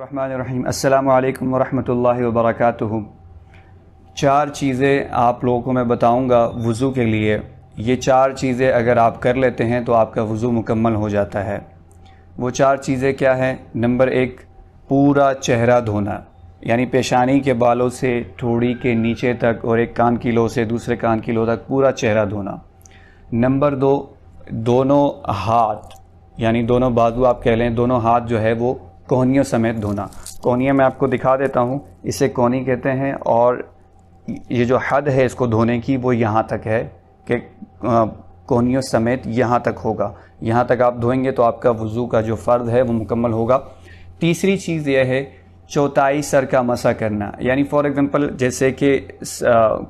الرحمن الرحیم۔ السلام علیکم ورحمۃ اللہ وبرکاتہ۔ 4 چیزیں آپ لوگوں کو میں بتاؤں گا وضو کے لیے۔ یہ 4 چیزیں اگر آپ کر لیتے ہیں تو آپ کا وضو مکمل ہو جاتا ہے۔ وہ 4 چیزیں کیا ہیں؟ نمبر 1، پورا چہرہ دھونا، یعنی پیشانی کے بالوں سے ٹھوڑی کے نیچے تک اور ایک کان کی لو سے دوسرے کان کی لو تک پورا چہرہ دھونا۔ نمبر 2، دونوں ہاتھ، یعنی دونوں بازو آپ کہہ لیں، دونوں ہاتھ جو ہے وہ کونیوں سمیت دھونا۔ کونیاں میں آپ کو دکھا دیتا ہوں، اسے کونی کہتے ہیں، اور یہ جو حد ہے اس کو دھونے کی وہ یہاں تک ہے کہ کونیوں سمیت یہاں تک ہوگا۔ یہاں تک آپ دھوئیں گے تو آپ کا وضو کا جو فرض ہے وہ مکمل ہوگا۔ تیسری چیز یہ ہے چوتھائی سر کا مسح کرنا، یعنی فار ایگزامپل جیسے کہ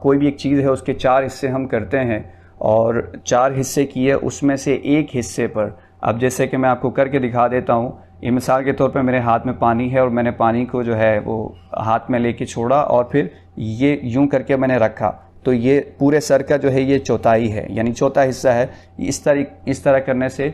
کوئی بھی ایک چیز ہے، اس کے 4 حصے ہم کرتے ہیں اور 4 حصے کیے، اس میں سے ایک حصے پر اب جیسے کہ میں آپ کو کر کے دکھا دیتا ہوں۔ یہ مثال کے طور پہ میرے ہاتھ میں پانی ہے اور میں نے پانی کو جو ہے وہ ہاتھ میں لے کے چھوڑا اور پھر یہ یوں کر کے میں نے رکھا، تو یہ پورے سر کا جو ہے یہ چوتھائی ہے، یعنی چوتھا حصہ ہے۔ اس طرح کرنے سے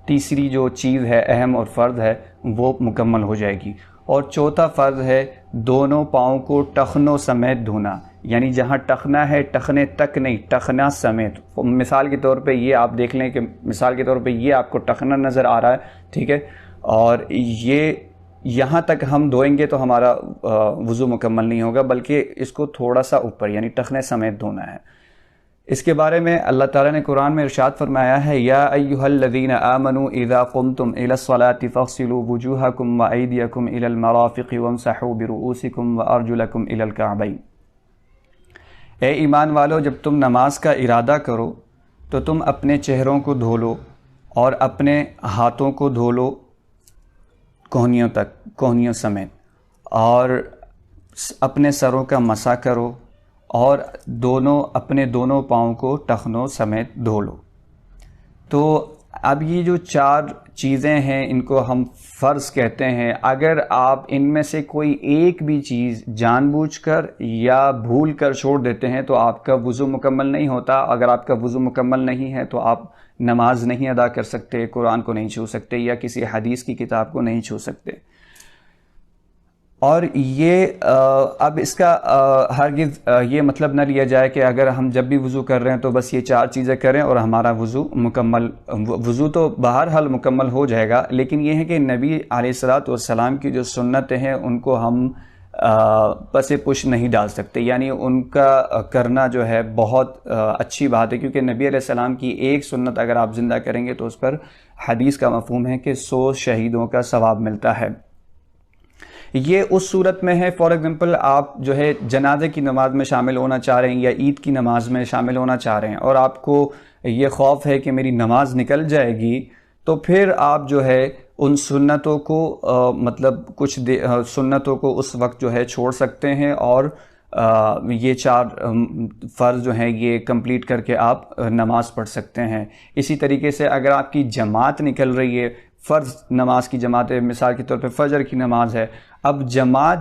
تیسری جو چیز ہے اہم اور فرض ہے وہ مکمل ہو جائے گی۔ اور چوتھا فرض ہے دونوں پاؤں کو ٹخنوں سمیت دھونا، یعنی جہاں ٹخنا ہے ٹخنے تک نہیں، ٹخنا سمیت۔ مثال کے طور پہ یہ آپ دیکھ لیں کہ مثال کے طور پہ یہ آپ کو ٹخنا نظر آ رہا ہے، ٹھیک ہے، اور یہ یہاں تک ہم دھوئیں گے تو ہمارا وضو مکمل نہیں ہوگا، بلکہ اس کو تھوڑا سا اوپر یعنی ٹخنے سمیت دھونا ہے۔ اس کے بارے میں اللہ تعالیٰ نے قرآن میں ارشاد فرمایا ہے، یا ایھا الذین آمنوا اذا قمتم الی الصلاۃ فاغسلوا وجوہکم وایدیکم الی المرافق وامسحوا برؤوسکم وارجلکم الی الکعبین۔ اے ایمان والو، جب تم نماز کا ارادہ کرو تو تم اپنے چہروں کو دھو لو اور اپنے ہاتھوں کو دھو لو کونیوں تک، کونیوں سمیت، اور اپنے سروں کا مسح کرو اور اپنے دونوں پاؤں کو ٹخنوں سمیت دھو لو۔ تو اب یہ جو 4 چیزیں ہیں ان کو ہم فرض کہتے ہیں۔ اگر آپ ان میں سے کوئی ایک بھی چیز جان بوجھ کر یا بھول کر چھوڑ دیتے ہیں تو آپ کا وضو مکمل نہیں ہوتا۔ اگر آپ کا وضو مکمل نہیں ہے تو آپ نماز نہیں ادا کر سکتے، قرآن کو نہیں چھو سکتے یا کسی حدیث کی کتاب کو نہیں چھو سکتے۔ اور یہ اب اس کا ہرگز یہ مطلب نہ لیا جائے کہ اگر ہم جب بھی وضو کر رہے ہیں تو بس یہ 4 چیزیں کریں اور ہمارا وضو تو بہرحال مکمل ہو جائے گا، لیکن یہ ہے کہ نبی علیہ الصلوۃ والسلام کی جو سنتیں ہیں ان کو ہم پس پش نہیں ڈال سکتے، یعنی ان کا کرنا جو ہے بہت اچھی بات ہے، کیونکہ نبی علیہ السلام کی ایک سنت اگر آپ زندہ کریں گے تو اس پر حدیث کا مفہوم ہے کہ 100 شہیدوں کا ثواب ملتا ہے۔ یہ اس صورت میں ہے فار ایگزامپل آپ جو ہے جنازے کی نماز میں شامل ہونا چاہ رہے ہیں یا عید کی نماز میں شامل ہونا چاہ رہے ہیں اور آپ کو یہ خوف ہے کہ میری نماز نکل جائے گی، تو پھر آپ جو ہے ان سنتوں کو کچھ سنتوں کو اس وقت جو ہے چھوڑ سکتے ہیں اور یہ 4 فرض جو ہیں یہ کمپلیٹ کر کے آپ نماز پڑھ سکتے ہیں۔ اسی طریقے سے اگر آپ کی جماعت نکل رہی ہے، فرض نماز کی جماعت ہے، مثال کے طور پہ فجر کی نماز ہے، اب جماعت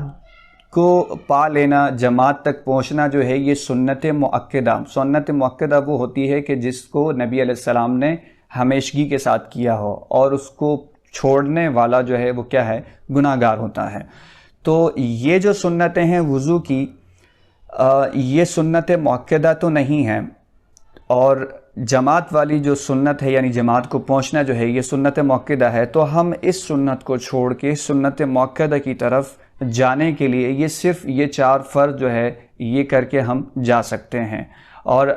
کو پا لینا، جماعت تک پہنچنا جو ہے یہ سنت مؤکدہ وہ ہوتی ہے کہ جس کو نبی علیہ السلام نے ہمیشگی کے ساتھ کیا ہو، اور اس کو چھوڑنے والا جو ہے وہ کیا ہے؟ گناہ گار ہوتا ہے۔ تو یہ جو سنتیں ہیں وضو کی، یہ سنت مؤکدہ تو نہیں ہیں، اور جماعت والی جو سنت ہے یعنی جماعت کو پہنچنا جو ہے یہ سنت مؤکدہ ہے۔ تو ہم اس سنت کو چھوڑ کے سنت مؤکدہ کی طرف جانے کے لیے یہ صرف یہ 4 فرض جو ہے یہ کر کے ہم جا سکتے ہیں۔ اور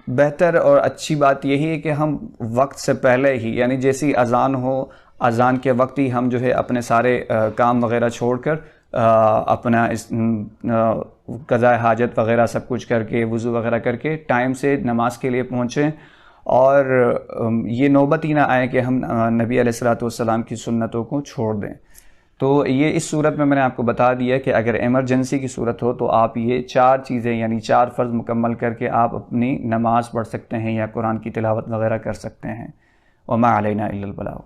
بہتر اور اچھی بات یہی ہے کہ ہم وقت سے پہلے ہی، یعنی جیسی اذان ہو، اذان کے وقت ہی ہم جو ہے اپنے سارے کام وغیرہ چھوڑ کر اپنا قضاء حاجت وغیرہ سب کچھ کر کے وضو وغیرہ کر کے ٹائم سے نماز کے لیے پہنچیں، اور یہ نوبت ہی نہ آئے کہ ہم نبی علیہ الصلوۃ والسلام کی سنتوں کو چھوڑ دیں۔ تو یہ اس صورت میں نے آپ کو بتا دیا کہ اگر ایمرجنسی کی صورت ہو تو آپ یہ 4 چیزیں یعنی 4 فرض مکمل کر کے آپ اپنی نماز پڑھ سکتے ہیں یا قرآن کی تلاوت وغیرہ کر سکتے ہیں۔ وما علینا الا البلاغ۔